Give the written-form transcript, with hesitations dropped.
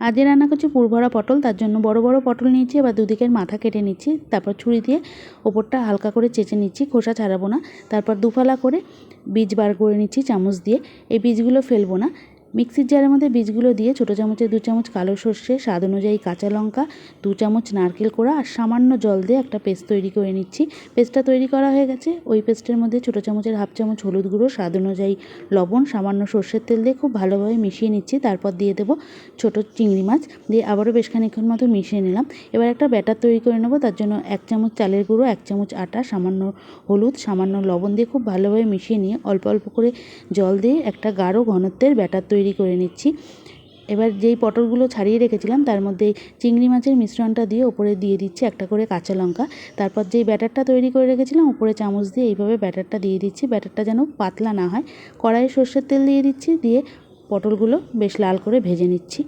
আজ রান্না করছি পুরভরা পটল। তার জন্য বড় বড় পটল নিয়েছি। এবার দুদিকের মাথা কেটে নিচ্ছি, তারপর ছুরি দিয়ে ওপরটা হালকা করে চেঁচে নিচ্ছি, খোসা ছাড়াবো না। তারপর দুফালা করে বীজ বার করে নিচ্ছি চামচ দিয়ে। এই বীজগুলো ফেলবো না। মিক্সির জারের মধ্যে বীজগুলো দিয়ে ছোটো চামচে 2 চামচ কালো সর্ষে, স্বাদ অনুযায়ী কাঁচা লঙ্কা, 2 চামচ নারকেল কোড়া আর সামান্য জল দিয়ে একটা পেস্ট তৈরি করে নিচ্ছি। পেস্টটা তৈরি করা হয়ে গেছে। ওই পেস্টের মধ্যে ছোটো চামচের 1/2 চামচ হলুদ গুঁড়ো, স্বাদ অনুযায়ী লবণ, সামান্য সর্ষের তেল দিয়ে খুব ভালোভাবে মিশিয়ে নিচ্ছি। তারপর দিয়ে দেবো ছোটো চিংড়ি মাছ, দিয়ে আবারও বেশ খানিকক্ষণ মতো মিশিয়ে নিলাম। এবার একটা ব্যাটার তৈরি করে নেবো। তার জন্য 1 চামচ চালের গুঁড়ো, 1 চামচ আটা, সামান্য হলুদ, সামান্য লবণ দিয়ে খুব ভালোভাবে মিশিয়ে নিয়ে অল্প অল্প করে জল দিয়ে একটা গাঢ় ঘনত্বের ব্যাটার তৈরি করে নিচ্ছি। এবার যেই পটলগুলো ছাড়িয়ে রেখেছিলাম তার মধ্যে চিংড়ি মাছের মিশ্রণটা দিয়ে ওপরে দিয়ে দিচ্ছি একটা করে কাঁচা লঙ্কা। তারপর যেই ব্যাটারটা তৈরি করে রেখেছিলাম ওপরে চামচ দিয়ে এইভাবে ব্যাটারটা দিয়ে দিচ্ছি। ব্যাটারটা যেন পাতলা না হয়। কড়াইয়ে সর্ষের তেল দিয়ে দিচ্ছি, দিয়ে পটলগুলো বেশ লাল করে ভেজে নিচ্ছি।